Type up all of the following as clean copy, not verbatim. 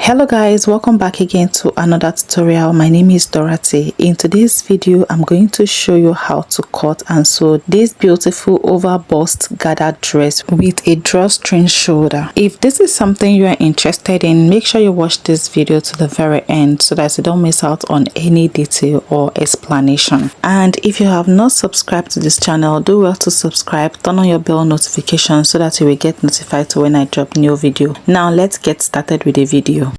Hello guys, welcome back again to another tutorial. My name is Dorothy. In today's video I'm going to show you how to cut and sew this beautiful overbust gathered dress with a drawstring shoulder. If this is something you are interested in, make sure you watch this video to the very end so that you don't miss out on any detail or explanation. And if you have not subscribed to this channel, do well to subscribe, turn on your bell notification so that you will get notified when I drop new video. Now let's get started with the video.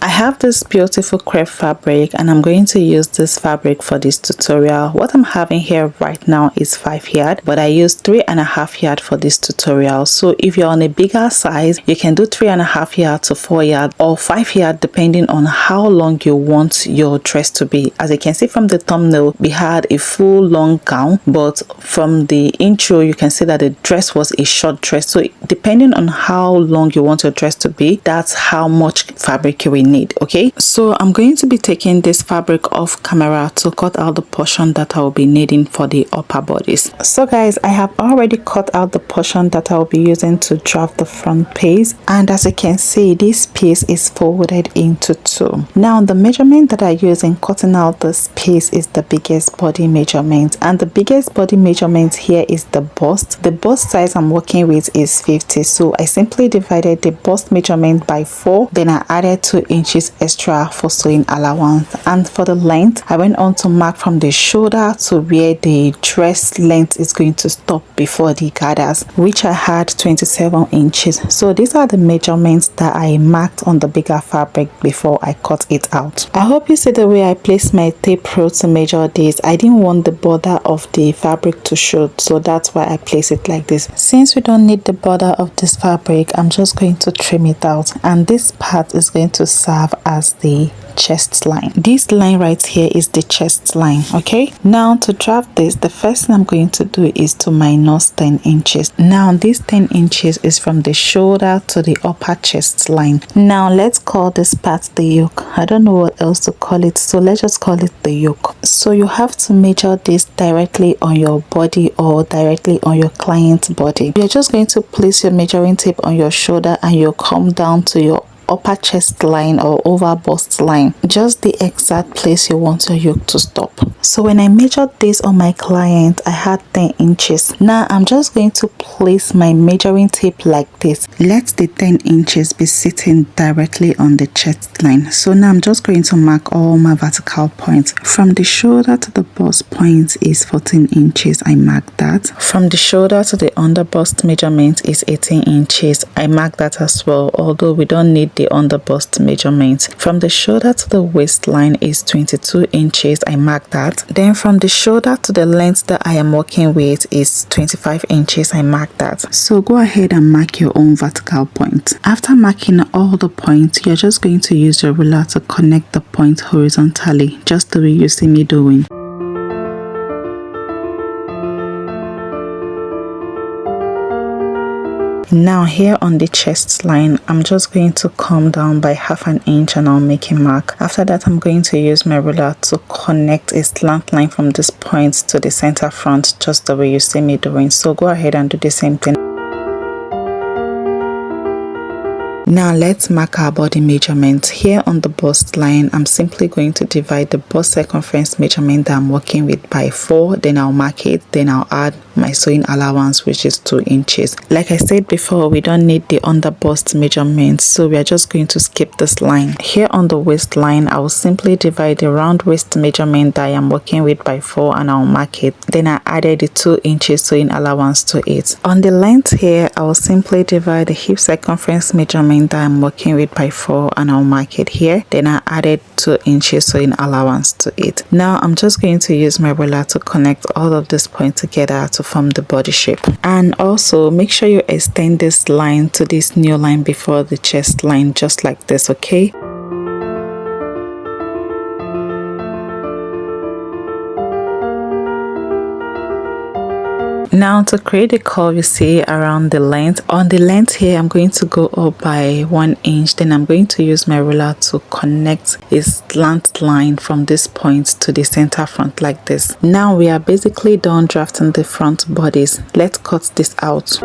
I have this beautiful crepe fabric and I'm going to use this fabric for this tutorial. What I'm having here right now is 5 yard, but I used 3.5 yard for this tutorial. So if you're on a bigger size, you can do 3.5 yard to 4 yard or 5 yard depending on how long you want your dress to be. As you can see from the thumbnail, we had a full long gown, but from the intro you can see that the dress was a short dress. So depending on how long you want your dress to be, that's how much fabric you will need. Okay, so I'm going to be taking this fabric off camera to cut out the portion that I will be needing for the upper bodice. So guys, I have already cut out the portion that I will be using to draft the front piece, and as you can see, this piece is folded into two. Now the measurement that I use in cutting out this piece is the biggest body measurement, and the biggest body measurement here is the bust. The bust size I'm working with is 50, so I simply divided the bust measurement by 4, then I added 2 inches extra for sewing allowance. And for the length, I went on to mark from the shoulder to where the dress length is going to stop before the gathers, which I had 27 inches. So these are the measurements that I marked on the bigger fabric before I cut it out. I hope you see the way I placed my tape rule to measure this. I didn't want the border of the fabric to show, so that's why I place it like this. Since we don't need the border of this fabric, I'm just going to trim it out, and this part is going to serve as the chest line. This line right here is the chest line. Okay, now to draft this, the first thing I'm going to do is to minus 10 inches. Now this 10 inches is from the shoulder to the upper chest line. Now let's call this part the yoke. I don't know what else to call it, so let's just call it the yoke. So you have to measure this directly on your body or directly on your client's body. You're just going to place your measuring tape on your shoulder and you'll come down to your upper chest line or over bust line, just the exact place you want your yoke to stop. So when I measured this on my client, I had 10 inches. Now I'm just going to place my measuring tape like this. Let the 10 inches be sitting directly on the chest line. So now I'm just going to mark all my vertical points. From the shoulder to the bust point is 14 inches. I marked that. From the shoulder to the under bust measurement is 18 inches. I marked that as well, although we don't need the under bust measurement. From the shoulder to the waistline is 22 inches. I marked that. Then from the shoulder to the length that I am working with is 25 inches. I marked that. So go ahead and mark your own vertical point. After marking all the points, you're just going to use your ruler to connect the point horizontally, just the way you see me doing. Now here on the chest line, I'm just going to come down by ½ an inch and I'll make a mark. After that, I'm going to use my ruler to connect a slant line from this point to the center front, just the way you see me doing. So go ahead and do the same thing. Now let's mark our body measurement. Here on the bust line, I'm simply going to divide the bust circumference measurement that I'm working with by 4, then I'll mark it, then I'll add my sewing allowance, which is 2 inches. Like I said before, we don't need the under bust measurement, so we are just going to skip this line. Here on the waistline, I will simply divide the round waist measurement that I am working with by 4 and I'll mark it, then I added the 2 inches sewing allowance to it. On the length here, I will simply divide the hip circumference measurement that I'm working with by 4 and I'll mark it here, then I added 2 inches sewing allowance to it. Now I'm just going to use my ruler to connect all of this point together to form the body shape. And also make sure you extend this line to this new line before the chest line, just like this. Okay, Now to create the curve you see around the length, on the length here I'm going to go up by 1 inch, then I'm going to use my ruler to connect a slant line from this point to the center front like this. Now we are basically done drafting the front bodies. Let's cut this out.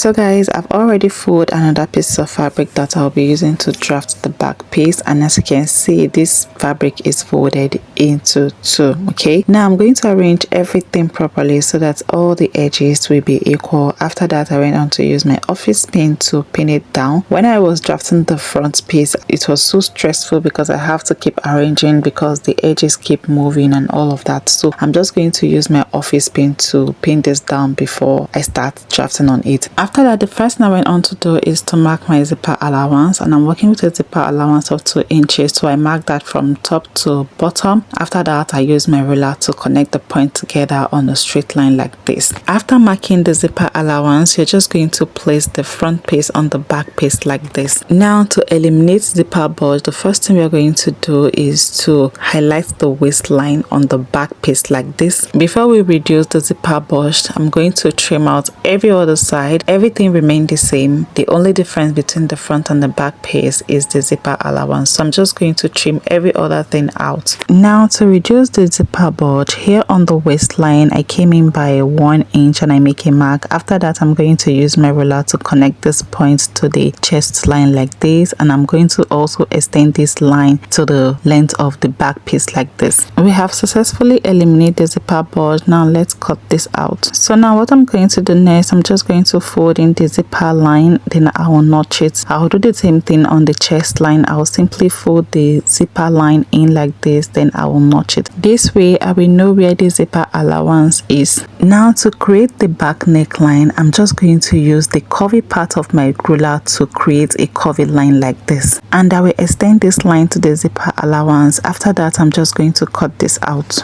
So guys, I've already folded another piece of fabric that I'll be using to draft the back piece, and as you can see, this fabric is folded into two. Okay, now I'm going to arrange everything properly so that all the edges will be equal. After that, I went on to use my office pin to pin it down. When I was drafting the front piece, it was so stressful because I have to keep arranging because the edges keep moving and all of that. So I'm just going to use my office pin to pin this down before I start drafting on it. After that, the first thing I went on to do is to mark my zipper allowance, and I'm working with a zipper allowance of 2 inches, so I mark that from top to bottom. After that, I use my ruler to connect the point together on a straight line like this. After marking the zipper allowance, you're just going to place the front piece on the back piece like this. Now, to eliminate zipper bulge, the first thing we're going to do is to highlight the waistline on the back piece like this. Before we reduce the zipper bulge, I'm going to trim out every other side. Everything remained the same. The only difference between the front and the back piece is the zipper allowance. So I'm just going to trim every other thing out. Now, to reduce the zipper bulge, here on the waistline, I came in by 1 inch and I make a mark. After that, I'm going to use my ruler to connect this point to the chest line like this, and I'm going to also extend this line to the length of the back piece like this. We have successfully eliminated the zipper bulge. Now let's cut this out. So now what I'm going to do next, I'm just going to fold in the zipper line, then I will notch it. I'll do the same thing on the chest line. I'll simply fold the zipper line in like this, then I will notch it. This way I will know where the zipper allowance is. Now, to create the back neckline, I'm just going to use the curvy part of my ruler to create a curvy line like this, and I will extend this line to the zipper allowance. After that, I'm just going to cut this out.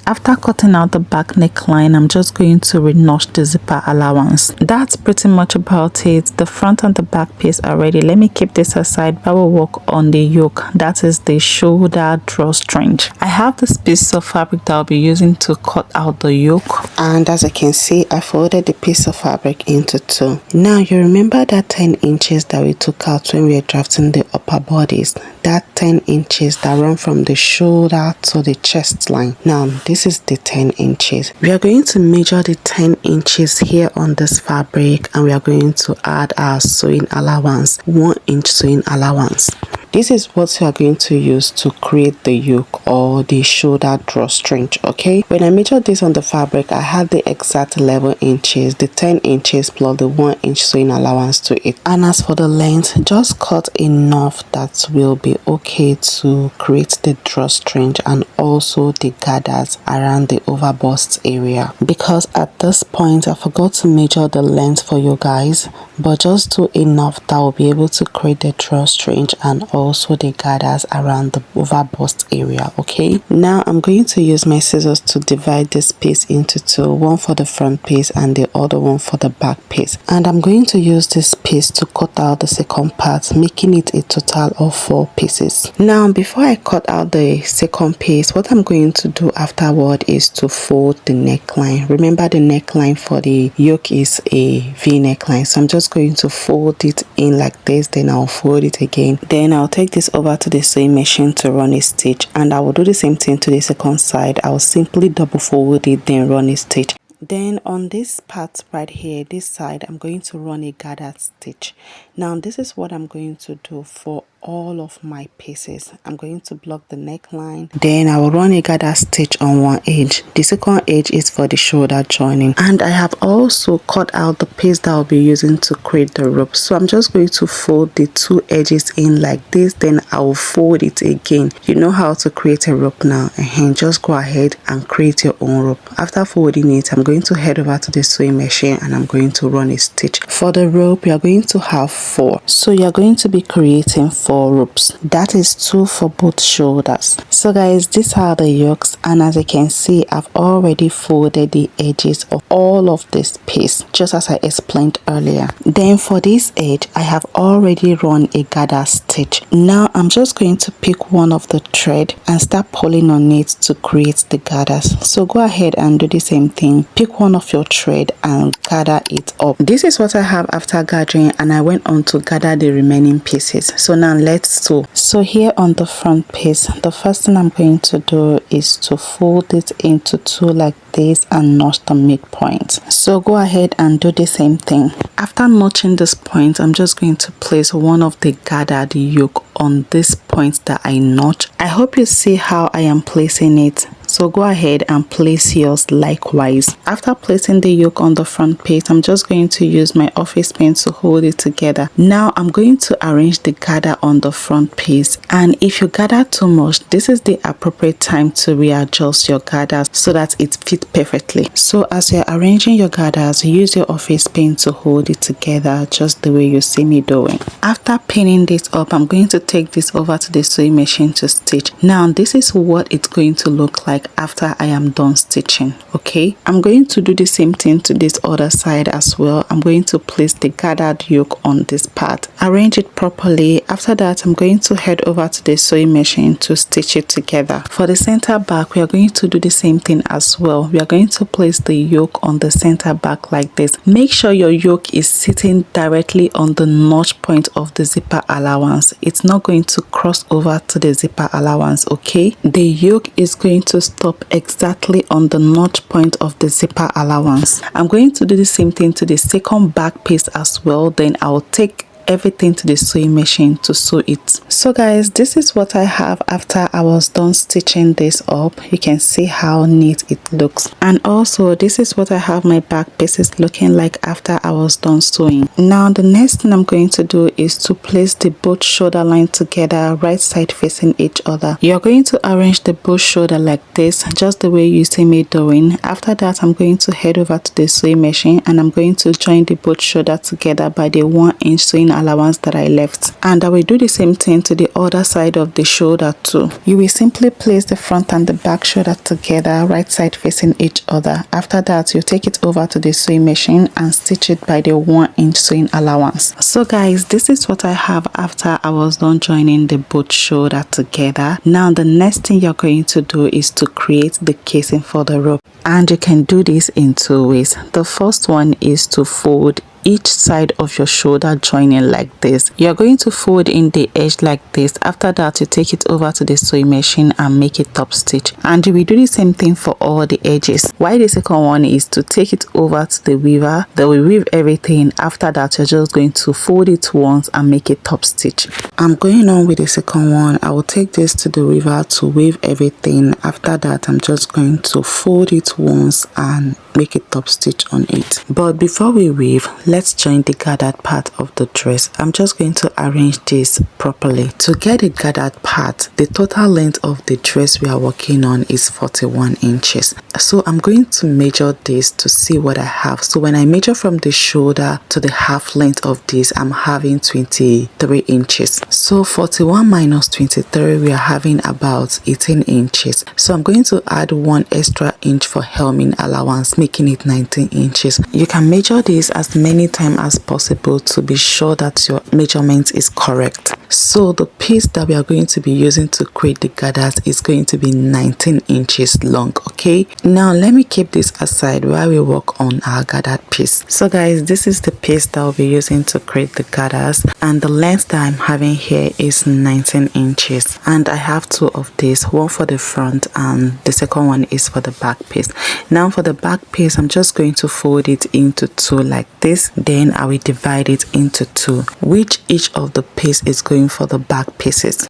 After cutting out the back neckline, I'm just going to re-notch the zipper allowance. That's pretty much about it. The front and the back piece are ready. Let me keep this aside, but we'll work on the yoke. That is the shoulder drawstring. I have this piece of fabric that I'll be using to cut out the yoke, and as you can see, I folded the piece of fabric into two. Now, you remember that 10 inches that we took out when we were drafting the upper bodies? That 10 inches that run from the shoulder to the chest line. Now, this is the 10 inches. We are going to measure the 10 inches here on this fabric, and we are going to add our sewing allowance, 1 inch sewing allowance. This is what you are going to use to create the yoke or the shoulder drawstring. Okay, when I measured this on the fabric, I had the exact 11 inches, the 10 inches plus the 1 inch sewing allowance to it. And as for the length, just cut enough that will be okay to create the drawstring and also the gathers around the overbust area. Because at this point, I forgot to measure the length for you guys, but just do enough that will be able to create the drawstring and also the gathers around the overbust area. Okay, now I'm going to use my scissors to divide this piece into two, one for the front piece and the other one for the back piece, and I'm going to use this piece to cut out the second part, making it a total of 4 pieces. Now, before I cut out the second piece, what I'm going to do afterward is to fold the neckline. Remember, the neckline for the yoke is a V neckline, so I'm just going to fold it in like this, then I'll fold it again, then I'll take this over to the sewing machine to run a stitch, and I will do the same thing to the second side. I'll simply double fold it, then run a stitch. Then on this part right here, this side, I'm going to run a gathered stitch. Now, this is what I'm going to do for all of my pieces. I'm going to block the neckline, then I will run a gathered stitch on one edge. The second edge is for the shoulder joining, and I have also cut out the piece that I'll be using to create the rope. So I'm just going to fold the 2 edges in like this, then I will fold it again. You know how to create a rope now, and just go ahead and create your own rope. After folding it, I'm going to head over to the sewing machine and I'm going to run a stitch. For the rope, you are going to have 4, so you're going to be creating 4 ropes. That is 2 for both shoulders. So guys, these are the yokes, and as you can see, I've already folded the edges of all of this piece just as I explained earlier. Then for this edge, I have already run a gather stitch. Now I'm just going to pick one of the thread and start pulling on it to create the gathers. So go ahead and do the same thing. Pick one of your thread and gather it up. This is what I have after gathering, and I went on to gather the remaining pieces. So now and let's sew. So here on the front piece, the first thing I'm going to do is to fold it into two like this and notch the midpoint. So go ahead and do the same thing. After notching this point, I'm just going to place one of the gathered yoke on this point that I notch. I hope you see how I am placing it. So go ahead and place yours likewise. After placing the yoke on the front piece, I'm just going to use my office pen to hold it together. Now I'm going to arrange the gather on the front piece, and if you gather too much, this is the appropriate time to readjust your gathers so that it fits perfectly. So as you're arranging your gathers, use your office pen to hold it together just the way you see me doing. After pinning this up, I'm going to take this over to the sewing machine to stitch. Now this is what it's going to look like after I am done stitching. Okay, I'm going to do the same thing to this other side as well. I'm going to place the gathered yoke on this part, arrange it properly. After that, I'm going to head over to the sewing machine to stitch it together. For the center back, we are going to do the same thing as well. We are going to place the yoke on the center back like this. Make sure your yoke is sitting directly on the notch point of the zipper allowance. It's not going to cross over to the zipper allowance. Okay, the yoke is going to stop exactly on the notch point of the zipper allowance. I'm going to do the same thing to the second back piece as well. Then I'll take everything to the sewing machine to sew it. So guys, this is what I have after I was done stitching this up. You can see how neat it looks, and also this is what I have my back pieces looking like after I was done sewing. Now the next thing I'm going to do is to place the both shoulder line together, right side facing each other. You're going to arrange the both shoulder like this, just the way you see me doing. After that, I'm going to head over to the sewing machine and I'm going to join the both shoulder together by the 1-inch sewing allowance that I left, and I will do the same thing to the other side of the shoulder too. You will simply place the front and the back shoulder together, right side facing each other. After that, you take it over to the sewing machine and stitch it by the 1-inch sewing allowance. So guys, this is what I have after I was done joining the both shoulder together. Now the next thing you're going to do is to create the casing for the rope, and you can do this in two ways. The first one is to fold each side of your shoulder joining like this. You're going to fold in the edge like this. After that, you take it over to the sewing machine and make a top stitch, and you will do the same thing for all the edges. Why the second one is to take it over to the weaver, that will weave everything. After that, you're just going to fold it once and make a top stitch. I'm going on with the second one. I will take this to the weaver to weave everything. After that, I'm just going to fold it once and make a top stitch on it. But before we weave, let's join the gathered part of the dress. I'm just going to arrange this properly. To get the gathered part, the total length of the dress we are working on is 41 inches. So I'm going to measure this to see what I have. So when I measure from the shoulder to the half length of this, I'm having 23 inches. So 41 minus 23, we are having about 18 inches. So I'm going to add 1 extra inch for hemming allowance, making it 19 inches. You can measure this as many times as possible to be sure that your measurement is correct. So the piece that we are going to be using to create the gathers is going to be 19 inches long. Okay, now let me keep this aside while we work on our gathered piece. So guys, this is the piece that we'll be using to create the gathers, and the length that I'm having here is 19 inches, and I have two of these, one for the front and the second one is for the back piece. Now for the back piece, I'm just going to fold it into two like this, then I will divide it into two, which each of the piece is going for the back pieces.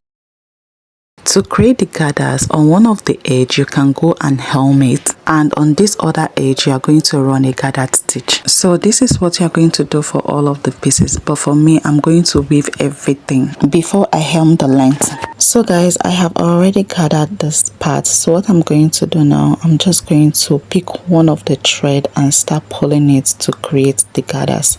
To create the gathers, on one of the edge you can go and hem it, and on this other edge you are going to run a gathered stitch. So this is what you are going to do for all of the pieces, but for me, I'm going to weave everything before I hem the length. So guys, I have already gathered this part, so what I'm going to do now, I'm just going to pick one of the thread and start pulling it to create the gathers.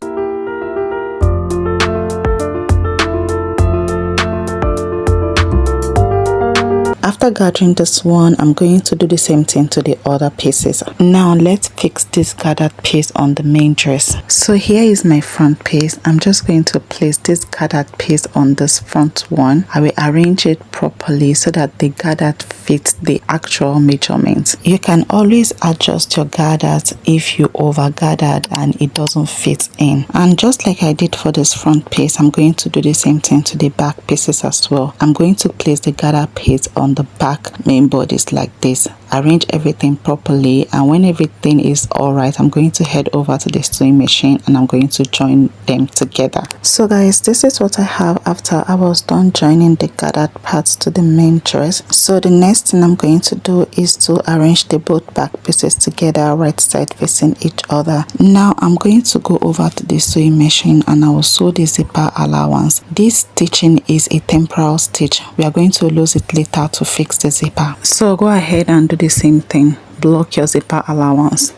After After gathering this one, I'm going to do the same thing to the other pieces. Now let's fix this gathered piece on the main dress. So here is my front piece. I'm just going to place this gathered piece on this front one. I will arrange it properly so that the gathered fits the actual measurements. You can always adjust your gathers if you over gathered and it doesn't fit in. And just like I did for this front piece, I'm going to do the same thing to the back pieces as well. I'm going to place the gather piece on the back main bodies like this. Arrange everything properly, and when everything is all right, I'm going to head over to the sewing machine and I'm going to join them together. So guys, this is what I have after I was done joining the gathered parts to the main dress. So the next thing I'm going to do is to arrange the both back pieces together, right side facing each other. Now I'm going to go over to the sewing machine and I will sew the zipper allowance. This stitching is a temporal stitch. We are going to lose it later to fix the zipper. So go ahead and do the same thing. Block your zipper allowance.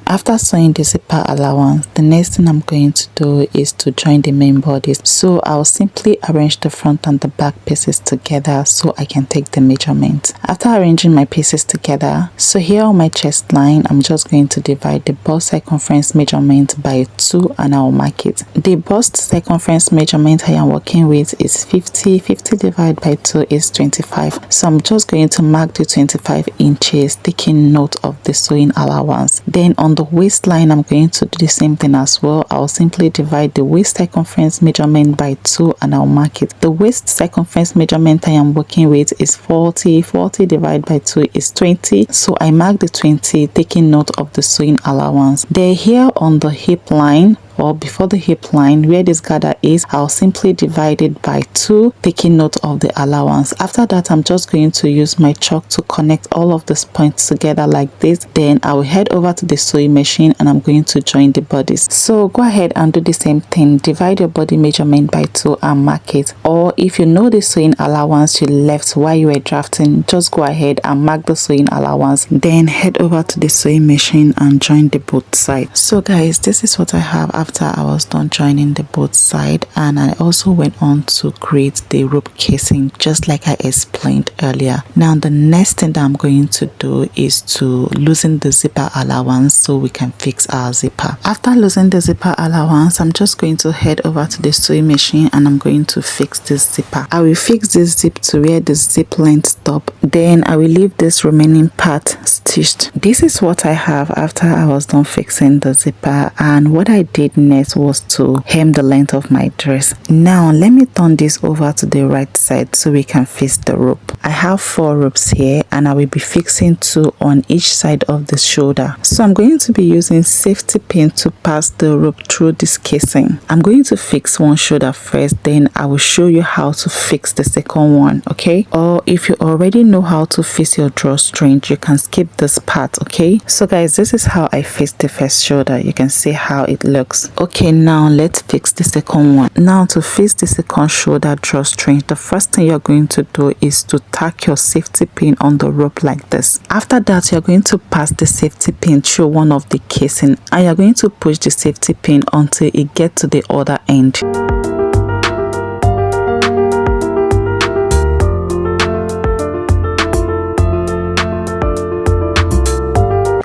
After sewing the zipper allowance, the next thing I'm going to do is to join the main bodies. So I'll simply arrange the front and the back pieces together so I can take the measurements. After arranging my pieces together, so here on my chest line, I'm just going to divide the bust circumference measurement by 2 and I'll mark it. The bust circumference measurement I am working with is 50. 50 divided by 2 is 25. So I'm just going to mark the 25 inches, taking note of the sewing allowance. Then on the waistline, I'm going to do the same thing as well. I'll simply divide the waist circumference measurement by 2 and I'll mark it. The waist circumference measurement I am working with is 40. 40 divided by 2 is 20. So I mark the 20, taking note of the sewing allowance. Then here on the hip line, or before the hip line where this gather is, I'll simply divide it by 2, taking note of the allowance. After that, I'm just going to use my chalk to connect all of these points together like this. Then I will head over to the sewing machine and I'm going to join the bodies. So go ahead and do the same thing. Divide your body measurement by 2 and mark it. Or if you know the sewing allowance you left while you were drafting, just go ahead and mark the sewing allowance. Then head over to the sewing machine and join the both sides. So guys, this is what I have after I was done joining the both side, and I also went on to create the rope casing just like I explained earlier. Now the next thing that I'm going to do is to loosen the zipper allowance so we can fix our zipper. After loosening the zipper allowance, I'm just going to head over to the sewing machine and I'm going to fix this zipper. I will fix this zip to where the zip length stop. Then I will leave this remaining part stitched. This is what I have after I was done fixing the zipper, and what I did next was to hem the length of my dress. Now let me turn this over to the right side so we can fix the rope. I have 4 ropes here and I will be fixing 2 on each side of the shoulder. So I'm going to be using safety pin to pass the rope through this casing. I'm going to fix one shoulder first, then I will show you how to fix the second one, okay? Or if you already know how to fix your drawstring, you can skip this part, okay? So guys, this is how I fix the first shoulder. You can see how it looks. Okay, now let's fix the second one. Now to fix the second shoulder drawstring, the first thing you're going to do is to tack your safety pin on the rope like this. After that, you're going to pass the safety pin through one of the casing and you're going to push the safety pin until it gets to the other end.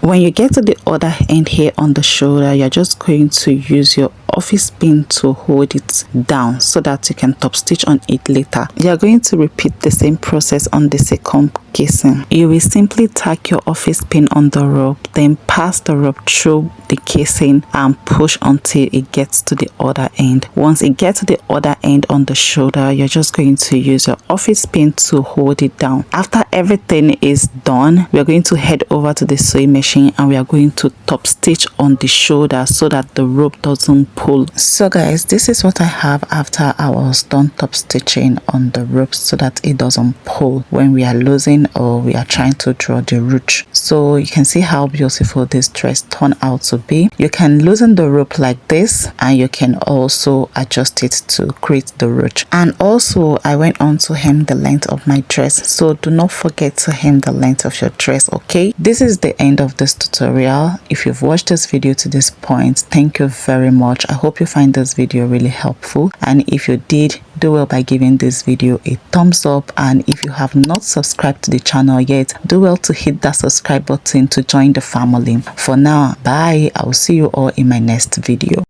When you get to the other end here on the shoulder, you're just going to use your office pin to hold it down so that you can top stitch on it later. You're going to repeat the same process on the second casing. You will simply tack your office pin on the rope, then pass the rope through the casing and push until it gets to the other end. Once it gets to the other end on the shoulder, you're just going to use your office pin to hold it down. After everything is done, we're going to head over to the sewing machine and we are going to top stitch on the shoulder so that the rope doesn't pull. So guys, this is what I have after I was done top stitching on the rope so that it doesn't pull when we are losing or we are trying to draw the ruche. So you can see how beautiful this dress turned out to be. You can loosen the rope like this and you can also adjust it to create the ruche. And also I went on to hem the length of my dress, so do not forget to hem the length of your dress, okay? This is the end of this tutorial. If you've watched this video to this point, thank you very much. I hope you find this video really helpful, and if you did, do well by giving this video a thumbs up, and if you have not subscribed to the channel yet, do well to hit that subscribe button to join the family. For now, bye. I will see you all in my next video.